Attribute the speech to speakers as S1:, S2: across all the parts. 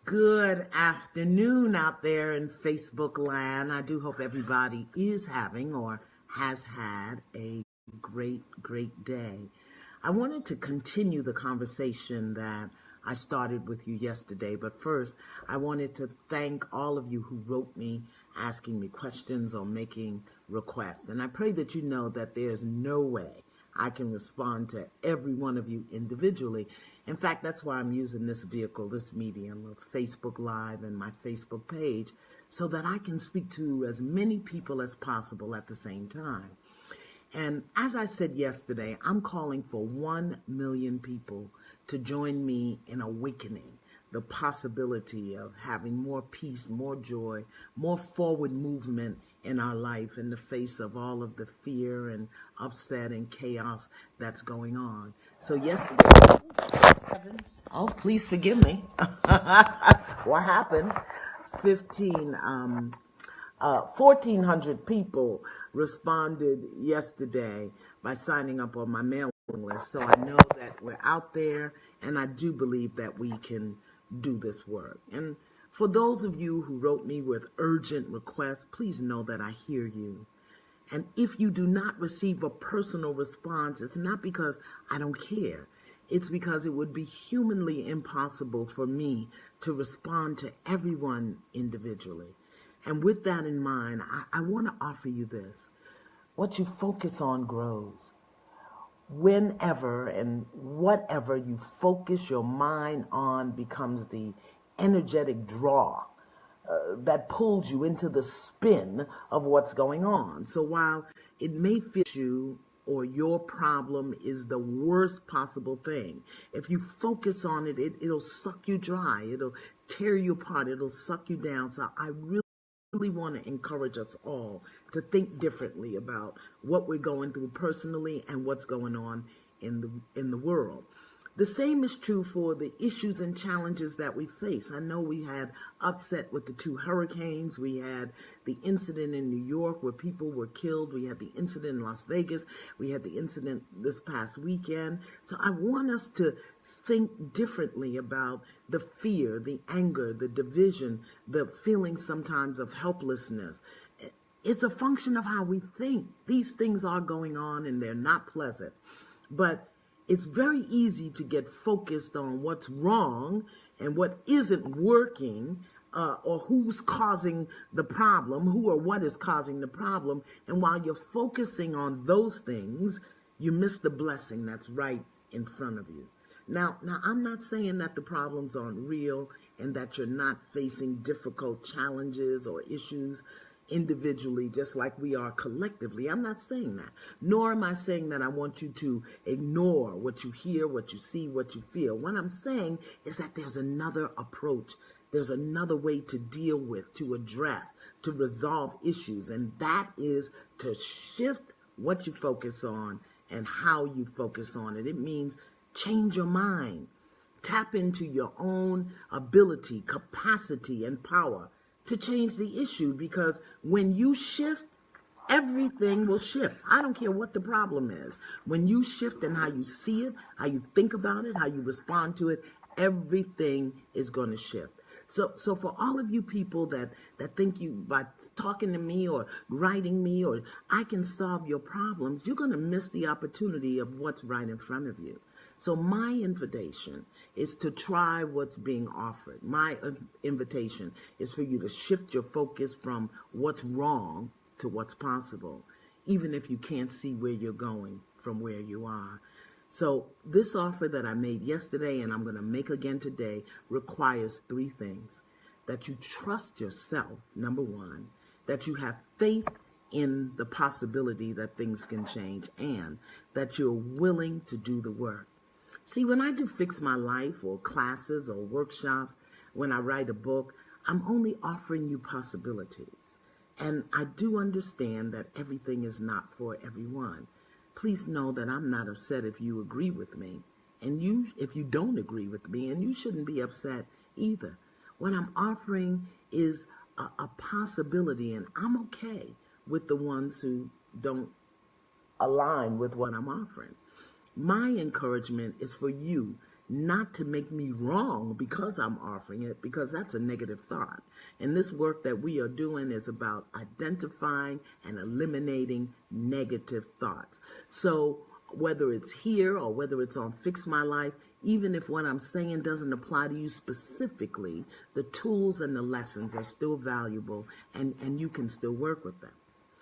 S1: Good afternoon out there in Facebook land. I do hope everybody is having or has had a great day. I wanted to continue the conversation that I started with you yesterday, but first I wanted to thank all of you who wrote me asking me questions or making requests. And I pray that you know that there's no way I can respond to every one of you individually. In fact, that's why I'm using this vehicle, this medium of Facebook Live and my Facebook page, so that I can speak to as many people as possible at the same time. And as I said yesterday, I'm calling for 1 million people to join me in awakening the possibility of having more peace, more joy, more forward movement in our life in the face of all of the fear and upset and chaos that's going on. So yesterday, heavens, oh, please forgive me. What happened? 1,400 people responded yesterday by signing up on my mailing list. So I know that we're out there, and I do believe that we can do this work. And for those of you who wrote me with urgent requests, please know that I hear you. And if you do not receive a personal response, it's not because I don't care. It's because it would be humanly impossible for me to respond to everyone individually. And with that in mind, I want to offer you this. What you focus on grows. Whenever and whatever you focus your mind on becomes the energetic draw that pulls you into the spin of what's going on. So while it may feel you or your problem is the worst possible thing, if you focus on it, it'll suck you dry. It'll tear you apart. It'll suck you down. So I really want to encourage us all to think differently about what we're going through personally and what's going on in the world. The same is true for the issues and challenges that we face. I know we had upset with the 2 hurricanes. We had the incident in New York where people were killed. We had the incident in Las Vegas. We had the incident this past weekend. So I want us to think differently about the fear, the anger, the division, the feeling sometimes of helplessness. It's a function of how we think. These things are going on and they're not pleasant. But it's very easy to get focused on what's wrong and what isn't working, or who's causing the problem, who or what is causing the problem. And while you're focusing on those things, you miss the blessing that's right in front of you. Now, I'm not saying that the problems aren't real and that you're not facing difficult challenges or issues individually, just like we are collectively. I'm not saying that. Nor am I saying that I want you to ignore what you hear, what you see, what you feel. What I'm saying is that there's another approach. There's another way to deal with, to address, to resolve issues. And that is to shift what you focus on and how you focus on it. It means change your mind. Tap into your own ability, capacity, and power to change the issue, because when you shift, everything will shift. I don't care what the problem is. When you shift in how you see it, how you think about it, how you respond to it, everything is going to shift. So for all of you people that think you, by talking to me or writing me or I can solve your problems, you're going to miss the opportunity of what's right in front of you. So my invitation is to try what's being offered. My invitation is for you to shift your focus from what's wrong to what's possible, even if you can't see where you're going from where you are. So this offer that I made yesterday and I'm going to make again today requires 3 things. That you trust yourself, number 1, that you have faith in the possibility that things can change, and that you're willing to do the work. See, when I do Fix My Life or classes or workshops, when I write a book, I'm only offering you possibilities. And I do understand that everything is not for everyone. Please know that I'm not upset if you agree with me, and if you don't agree with me, and you shouldn't be upset either. What I'm offering is a possibility, and I'm okay with the ones who don't align with what I'm offering. My encouragement is for you not to make me wrong because I'm offering it, because that's a negative thought. And this work that we are doing is about identifying and eliminating negative thoughts. So whether it's here or whether it's on Fix My Life, even if what I'm saying doesn't apply to you specifically, the tools and the lessons are still valuable, and you can still work with them.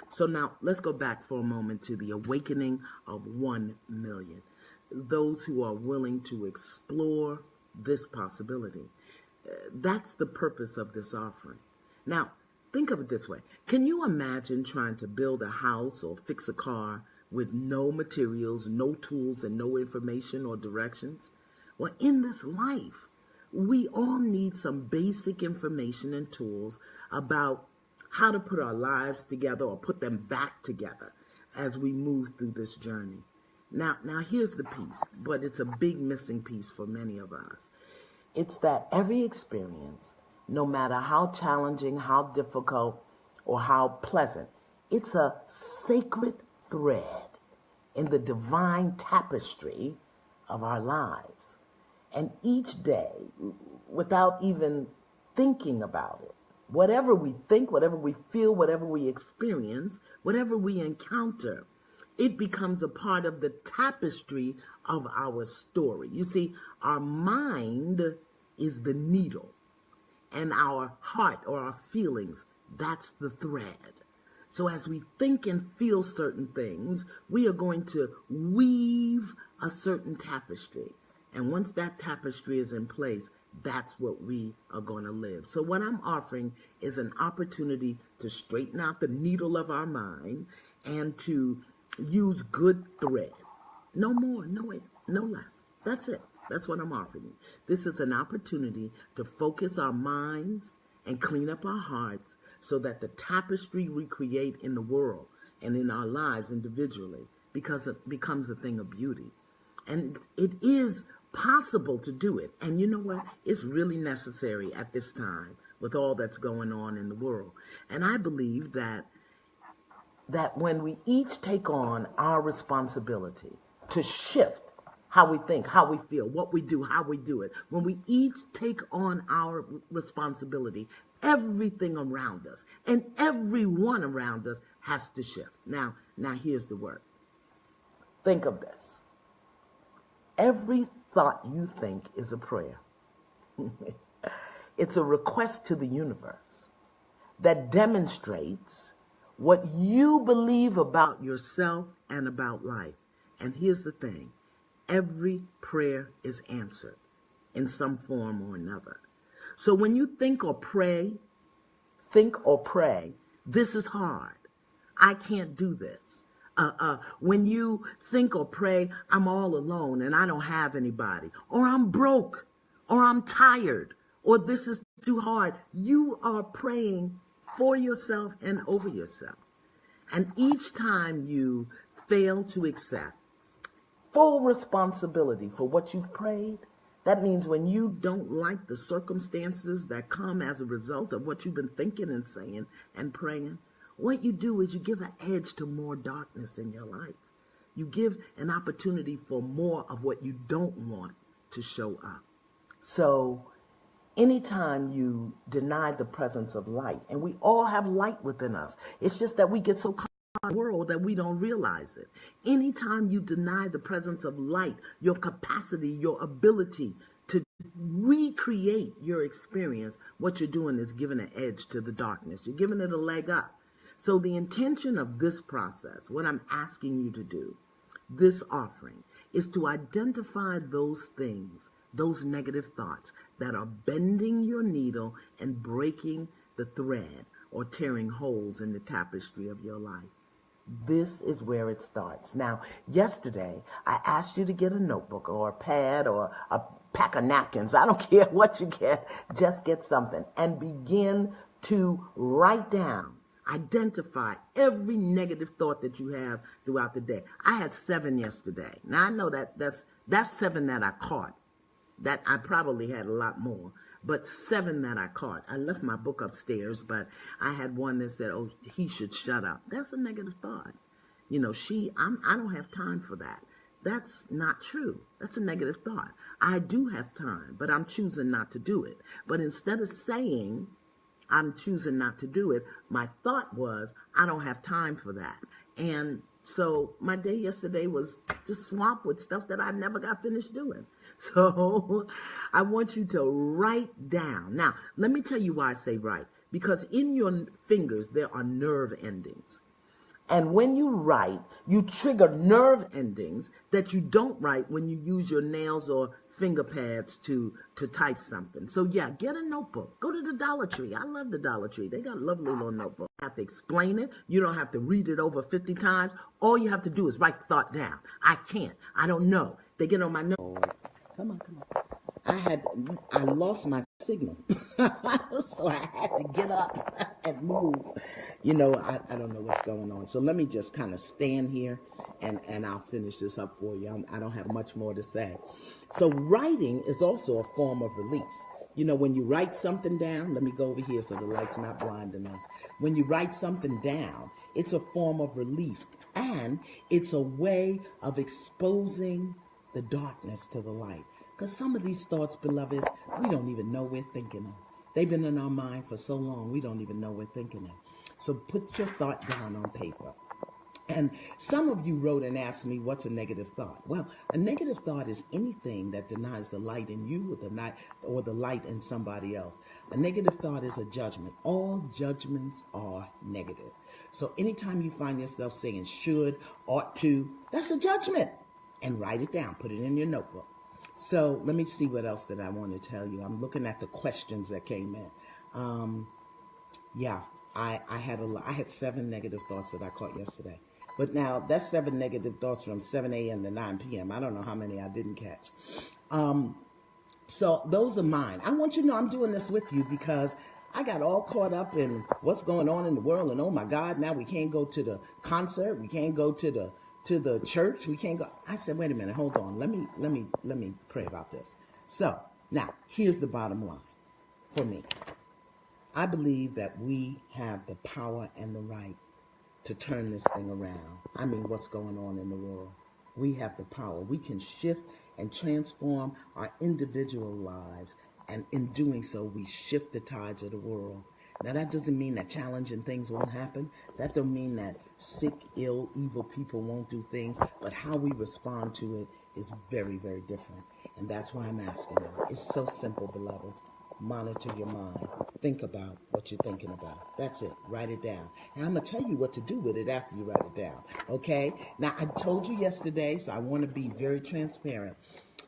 S1: So now let's go back for a moment to the awakening of 1 million. Those who are willing to explore this possibility. That's the purpose of this offering. Now, think of it this way. Can you imagine trying to build a house or fix a car with no materials, no tools, and no information or directions? Well, in this life, we all need some basic information and tools about how to put our lives together or put them back together as we move through this journey. Now here's the piece, but it's a big missing piece for many of us. It's that every experience, no matter how challenging, how difficult, or how pleasant, it's a sacred thread in the divine tapestry of our lives. And each day, without even thinking about it, whatever we think, whatever we feel, whatever we experience, whatever we encounter, it becomes a part of the tapestry of our story. You see, our mind is the needle, and our heart or our feelings, that's the thread. So as we think and feel certain things, we are going to weave a certain tapestry. And once that tapestry is in place, that's what we are going to live. So what I'm offering is an opportunity to straighten out the needle of our mind and to use good thread. No more, no less. That's it. That's what I'm offering. This is an opportunity to focus our minds and clean up our hearts so that the tapestry we create in the world and in our lives individually becomes a thing of beauty. And it is possible to do it. And you know what? It's really necessary at this time with all that's going on in the world. And I believe that when we each take on our responsibility to shift how we think, how we feel, what we do, how we do it, when we each take on our responsibility, everything around us and everyone around us has to shift. Now here's the word. Think of this. Every thought you think is a prayer. It's a request to the universe that demonstrates what you believe about yourself and about life. And here's the thing. Every prayer is answered in some form or another. So when you think or pray, this is hard. I can't do this. When you think or pray, I'm all alone and I don't have anybody, or I'm broke, or I'm tired, or this is too hard. You are praying for yourself and over yourself. And each time you fail to accept full responsibility for what you've prayed, that means when you don't like the circumstances that come as a result of what you've been thinking and saying and praying, what you do is you give an edge to more darkness in your life. You give an opportunity for more of what you don't want to show up. So anytime you deny the presence of light, and we all have light within us, it's just that we get so caught in the world that we don't realize it. Anytime you deny the presence of light, your capacity, your ability to recreate your experience, what you're doing is giving an edge to the darkness. You're giving it a leg up. So the intention of this process, what I'm asking you to do, this offering, is to identify those things, those negative thoughts that are bending your needle and breaking the thread or tearing holes in the tapestry of your life. This is where it starts. Now, yesterday, I asked you to get a notebook or a pad or a pack of napkins. I don't care what you get. Just get something and begin to write down, identify every negative thought that you have throughout the day. I had 7 yesterday. Now, I know that's 7 that I caught. That I probably had a lot more, but 7 that I caught. I left my book upstairs, but I had one that said, "Oh, he should shut up." That's a negative thought. You know, I don't have time for that. That's not true. That's a negative thought. I do have time, but I'm choosing not to do it. But instead of saying I'm choosing not to do it, my thought was I don't have time for that. And so my day yesterday was just swamped with stuff that I never got finished doing. So I want you to write down. Now, let me tell you why I say write. Because in your fingers, there are nerve endings. And when you write, you trigger nerve endings that you don't write when you use your nails or finger pads to type something. So yeah, get a notebook. Go to the Dollar Tree. I love the Dollar Tree. They got lovely little notebooks. You have to explain it. You don't have to read it over 50 times. All you have to do is write the thought down. I can't. I don't know. They get on my nerves. Come on. I lost my signal. So I had to get up and move. I don't know what's going on. So let me just kind of stand here and I'll finish this up for you. I don't have much more to say. So writing is also a form of release. When you write something down, let me go over here so the light's not blinding us. When you write something down, it's a form of relief, and it's a way of exposing the darkness to the light. Because some of these thoughts, beloveds, we don't even know we're thinking them. They've been in our mind for so long, we don't even know we're thinking them. So put your thought down on paper. And some of you wrote and asked me, what's a negative thought? Well, a negative thought is anything that denies the light in you or the light in somebody else. A negative thought is a judgment. All judgments are negative. So anytime you find yourself saying should, ought to, that's a judgment. And write it down. Put it in your notebook. So let me see what else that I want to tell you. I'm looking at the questions that came in. I had 7 negative thoughts that I caught yesterday. But now that's 7 negative thoughts from 7 a.m. to 9 p.m. I don't know how many I didn't catch. So those are mine. I want you to know I'm doing this with you because I got all caught up in what's going on in the world. And oh my God, now we can't go to the concert. We can't go to the church. We can't go. I said, wait a minute, hold on. Let me pray about this. So now here's the bottom line for me. I believe that we have the power and the right to turn this thing around. I mean, what's going on in the world? We have the power. We can shift and transform our individual lives. And in doing so, we shift the tides of the world. Now, that doesn't mean that challenging things won't happen. That don't mean that sick, ill, evil people won't do things. But how we respond to it is very, very different. And that's why I'm asking you. It's so simple, beloveds. Monitor your mind. Think about what you're thinking about. That's it. Write it down. And I'm going to tell you what to do with it after you write it down. Okay? Now, I told you yesterday, so I want to be very transparent.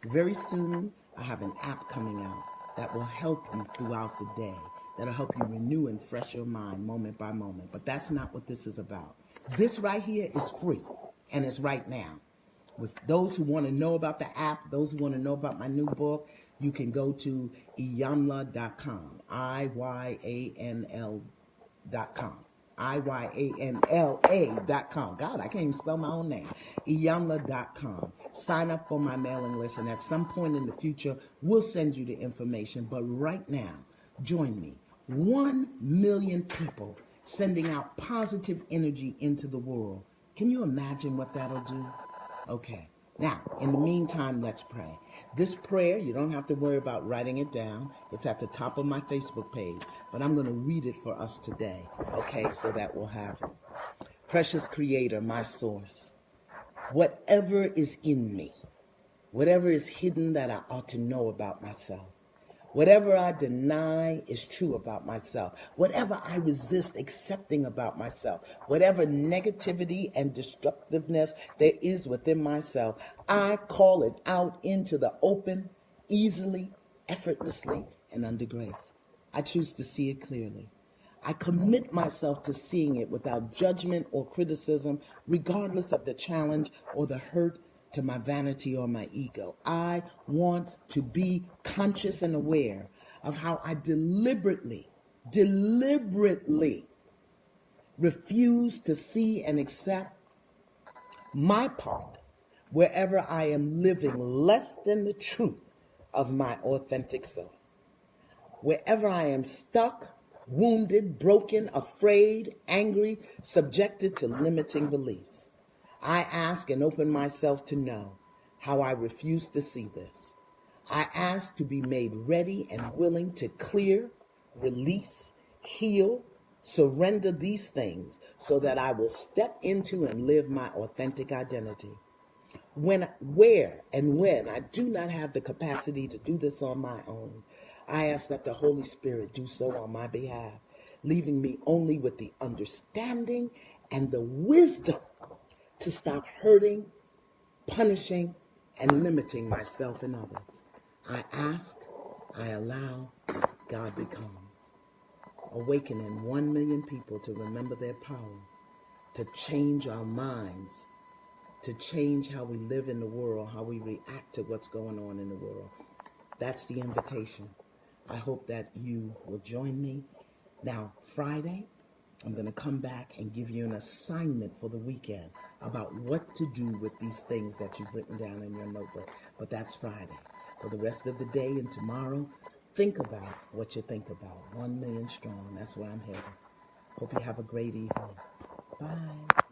S1: Very soon, I have an app coming out that will help you throughout the day. That'll help you renew and fresh your mind moment by moment. But that's not what this is about. This right here is free, and it's right now. With those who want to know about the app, those who want to know about my new book, you can go to Iyanla.com, IYANL.com, IYANLA.com. God, I can't even spell my own name. Iyanla.com. Sign up for my mailing list, and at some point in the future, we'll send you the information. But right now, join me. 1 million people sending out positive energy into the world. Can you imagine what that'll do? Okay. Now, in the meantime, let's pray. This prayer, you don't have to worry about writing it down. It's at the top of my Facebook page, but I'm going to read it for us today, okay, so that we'll have it. Precious Creator, my source, whatever is in me, whatever is hidden that I ought to know about myself, whatever I deny is true about myself, whatever I resist accepting about myself, whatever negativity and destructiveness there is within myself, I call it out into the open, easily, effortlessly, and under grace. I choose to see it clearly. I commit myself to seeing it without judgment or criticism, regardless of the challenge or the hurt to my vanity or my ego. I want to be conscious and aware of how I deliberately refuse to see and accept my part wherever I am living less than the truth of my authentic self. Wherever I am stuck, wounded, broken, afraid, angry, subjected to limiting beliefs, I ask and open myself to know how I refuse to see this. I ask to be made ready and willing to clear, release, heal, surrender these things so that I will step into and live my authentic identity. Where and when I do not have the capacity to do this on my own, I ask that the Holy Spirit do so on my behalf, leaving me only with the understanding and the wisdom to stop hurting, punishing, and limiting myself and others. I ask, I allow, God becomes. Awakening 1 million people to remember their power, to change our minds, to change how we live in the world, how we react to what's going on in the world. That's the invitation. I hope that you will join me. Now, Friday, I'm going to come back and give you an assignment for the weekend about what to do with these things that you've written down in your notebook. But that's Friday. For the rest of the day and tomorrow, think about what you think about. 1 million strong. That's where I'm headed. Hope you have a great evening. Bye.